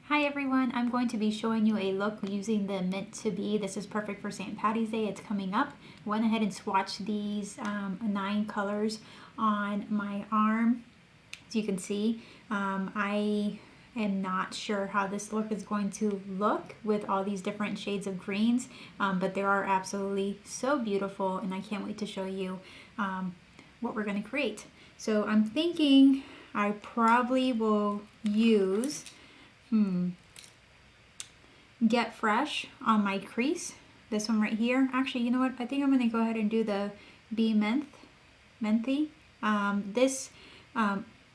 Hi everyone, I'm going to be showing you a look using the Mint to Be. This is perfect for St. Patty's Day. It's coming up. Went ahead and swatched these 9 colors on my arm. As you can see, I am not sure how this look is going to look with all these different shades of greens, but they are absolutely so beautiful, and I can't wait to show you what we're going to create. So I'm thinking I probably will use Get Fresh on my crease. This one right here. Actually, you know what? I think I'm going to go ahead and do the Be Menthy. This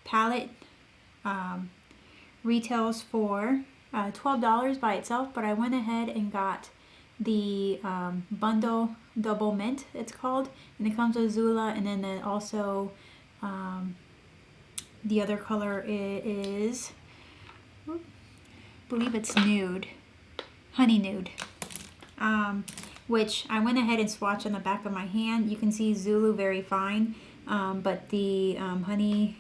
palette retails for $12 by itself, but I went ahead and got the bundle double mint, it's called, and it comes with Zula, and then also the other color is, I believe it's nude, honey nude, which I went ahead and swatched on the back of my hand. You can see Zulu very fine, but the honey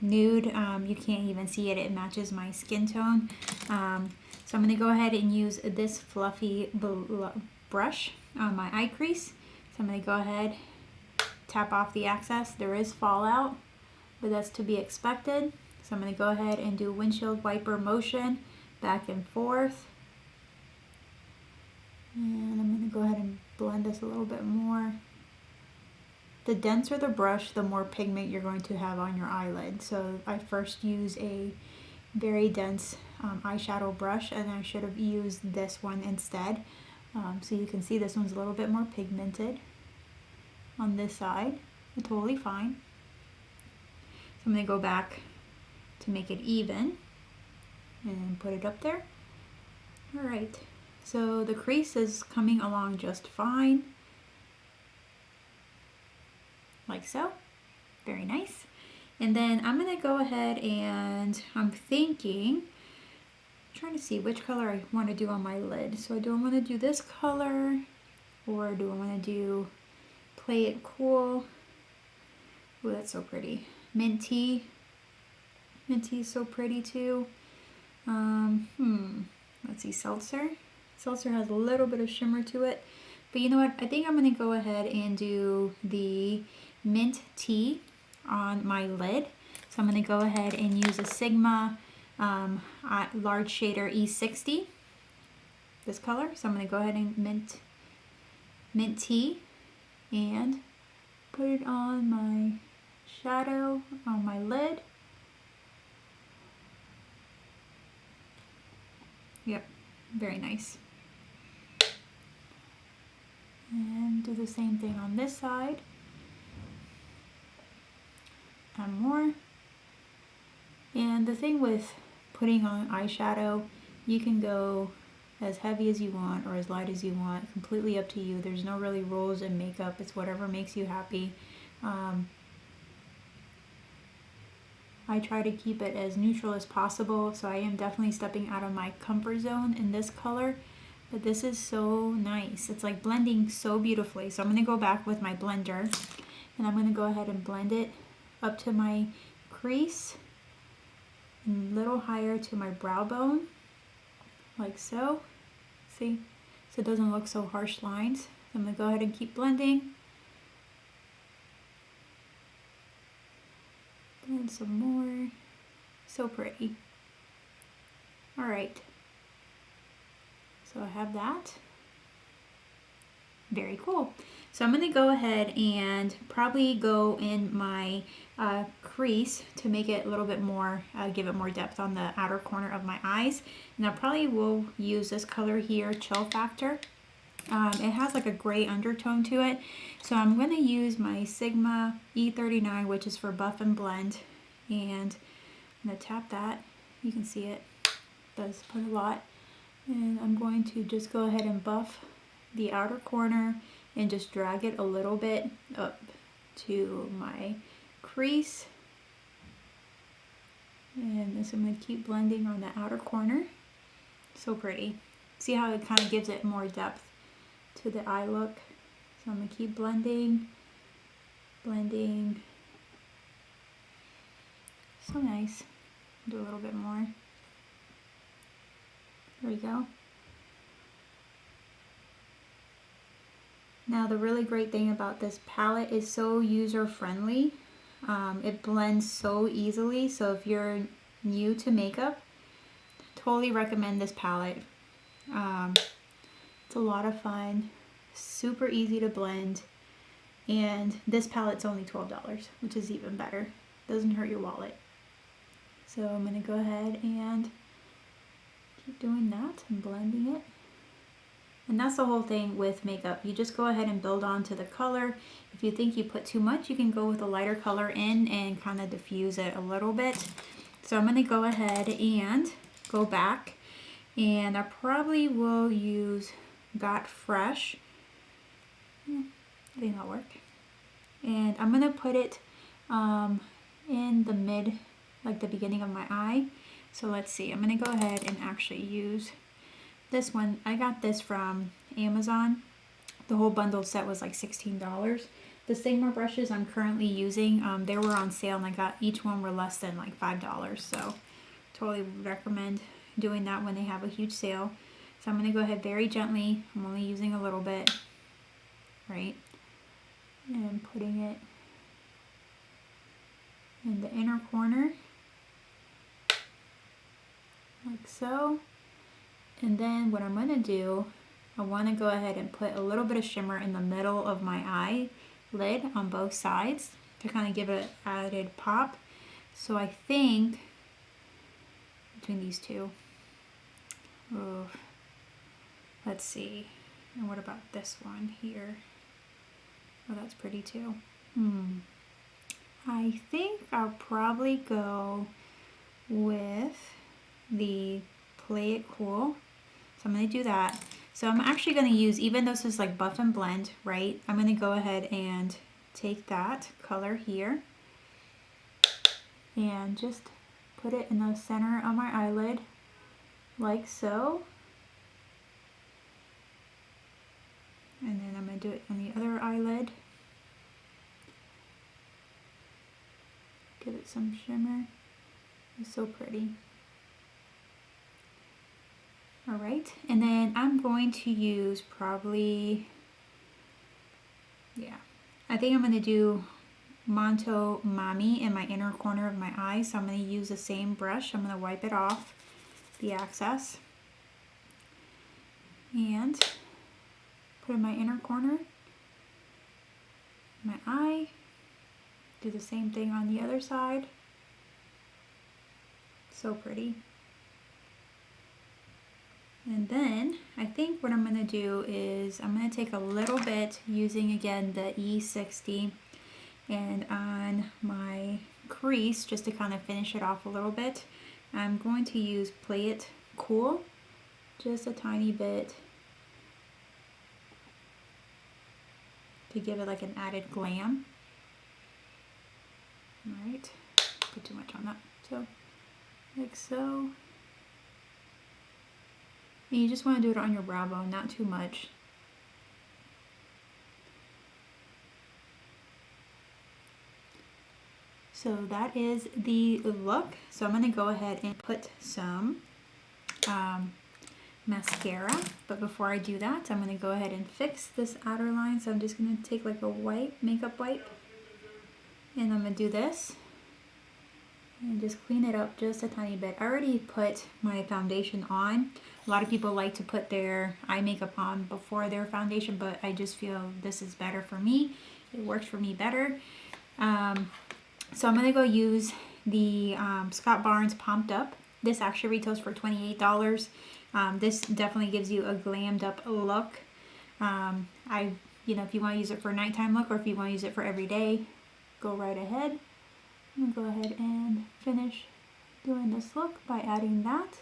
nude, you can't even see it. It matches my skin tone. So I'm going to go ahead and use this fluffy brush on my eye crease. So I'm going to go ahead, tap off the excess. There is fallout, but that's to be expected. So I'm going to go ahead and do windshield wiper motion back and forth. And I'm going to go ahead and blend this a little bit more. The denser the brush, the more pigment you're going to have on your eyelid. So I first use a very dense eyeshadow brush, and I should have used this one instead. So you can see this one's a little bit more pigmented on this side. It's totally fine. So I'm going to go back to make it even and put it up there. All right. So the crease is coming along just fine, like so. Very nice. And then I'm going to go ahead and I'm trying to see which color I want to do on my lid. So do I want to do this color, or do I want to do Play It Cool? Oh, that's so pretty. Minty. Minty is so pretty too. Let's see, Seltzer. Seltzer has a little bit of shimmer to it. But you know what? I think I'm going to go ahead and do the Mint Tea on my lid. So I'm going to go ahead and use a Sigma large shader E60. This color. So I'm going to go ahead and Mint Tea and put it on my shadow on my lid. Yep, very nice. And do the same thing on this side. And more. And the thing with putting on eyeshadow, you can go as heavy as you want or as light as you want, completely up to you. There's no really rules in makeup. It's whatever makes you happy. I try to keep it as neutral as possible, so I am definitely stepping out of my comfort zone in this color. But this is so nice. It's like blending so beautifully. So I'm going to go back with my blender, and I'm going to go ahead and blend it up to my crease and a little higher to my brow bone, like so. See? So it doesn't look so harsh lines. I'm going to go ahead and keep blending. Blend some more. So pretty. All right. So I have that. Very cool. So I'm going to go ahead and probably go in my crease to make it a little bit more, give it more depth on the outer corner of my eyes. And I probably will use this color here, Chill Factor. It has like a gray undertone to it. So I'm going to use my Sigma E39, which is for Buff and Blend. And I'm going to tap that. You can see it does put a lot. And I'm going to just go ahead and buff the outer corner and just drag it a little bit up to my crease. And this I'm going to keep blending on the outer corner. So pretty. See how it kind of gives it more depth to the eye look. So I'm going to keep blending. So nice. Do a little bit more. There we go. Now the really great thing about this palette is so user friendly. It blends so easily, so if you're new to makeup, totally recommend this palette. It's a lot of fun, super easy to blend, and this palette's only $12, which is even better. Doesn't hurt your wallet. So I'm going to go ahead and keep doing that and blending it. And that's the whole thing with makeup. You just go ahead and build onto the color. If you think you put too much, you can go with a lighter color in and kind of diffuse it a little bit. So I'm going to go ahead and go back, and I probably will use Got Fresh. I think that'll work. And I'm going to put it in the mid, like the beginning of my eye. So let's see, I'm going to go ahead and actually use this one. I got this from Amazon. The whole bundle set was like $16. The Sigma brushes I'm currently using, they were on sale, and I got each one were less than like $5. So totally recommend doing that when they have a huge sale. So I'm going to go ahead very gently. I'm only using a little bit, right? And putting it in the inner corner, like so. And then what I'm going to do, I want to go ahead and put a little bit of shimmer in the middle of my eyelid on both sides to kind of give it an added pop. So I think between these two, let's see, and what about this one here? Oh, that's pretty too. I think I'll probably go with the Play It Cool. So I'm going to do that. So I'm actually going to use, even though this is like buff and blend, right? I'm going to go ahead and take that color here and just put it in the center of my eyelid, like so. And then I'm going to do it on the other eyelid. Give it some shimmer. It's so pretty. Alright, and then I'm going to use probably, I think I'm going to do Monto Mami in my inner corner of my eye. So I'm going to use the same brush. I'm going to wipe it off, the excess, and put in my inner corner, my eye. Do the same thing on the other side. So pretty. And then I think what I'm going to do is I'm going to take a little bit, using again the E60, and on my crease, just to kind of finish it off a little bit, I'm going to use Play It Cool, just a tiny bit, to give it like an added glam. Alright, put too much on that. So, like so. And you just want to do it on your brow bone, not too much. So that is the look. So I'm going to go ahead and put some mascara. But before I do that, I'm going to go ahead and fix this outer line. So I'm just going to take like a makeup wipe. And I'm going to do this. And just clean it up just a tiny bit. I already put my foundation on. A lot of people like to put their eye makeup on before their foundation, but I just feel this is better for me. It works for me better. So I'm going to go use the Scott Barnes Pumped Up. This actually retails for $28. This definitely gives you a glammed up look. If you want to use it for a nighttime look, or if you want to use it for every day, go right ahead. I'm going to go ahead and finish doing this look by adding that.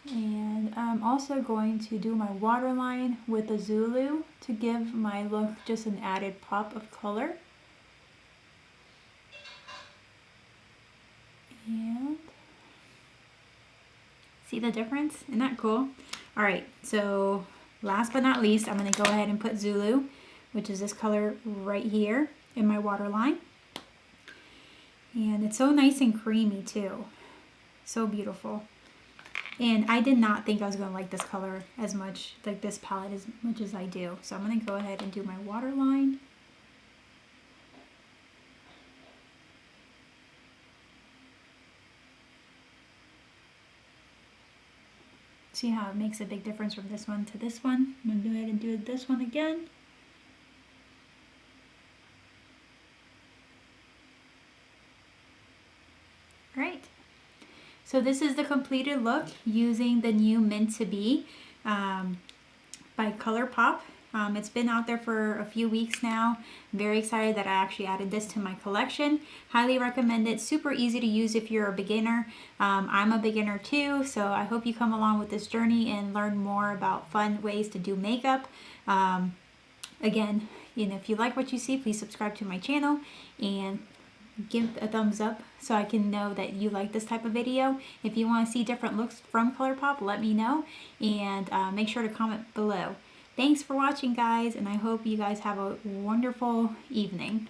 And I'm also going to do my waterline with a Zulu to give my look just an added pop of color. And see the difference? Isn't that cool? Alright, so last but not least, I'm going to go ahead and put Zulu, which is this color right here, in my waterline. And it's so nice and creamy too. So beautiful. And I did not think I was going to like this color as much, like this palette as much as I do. So I'm going to go ahead and do my waterline. See how it makes a big difference from this one to this one? I'm going to go ahead and do this one again. Alright, so this is the completed look using the new Meant to Be by ColourPop. It's been out there for a few weeks now. I'm very excited that I actually added this to my collection. Highly recommend it. Super easy to use if you're a beginner. I'm a beginner too, so I hope you come along with this journey and learn more about fun ways to do makeup. Again, if you like what you see, please subscribe to my channel and give a thumbs up so I can know that you like this type of video. If you want to see different looks from ColourPop, let me know, and make sure to comment below. Thanks for watching, guys, and I hope you guys have a wonderful evening.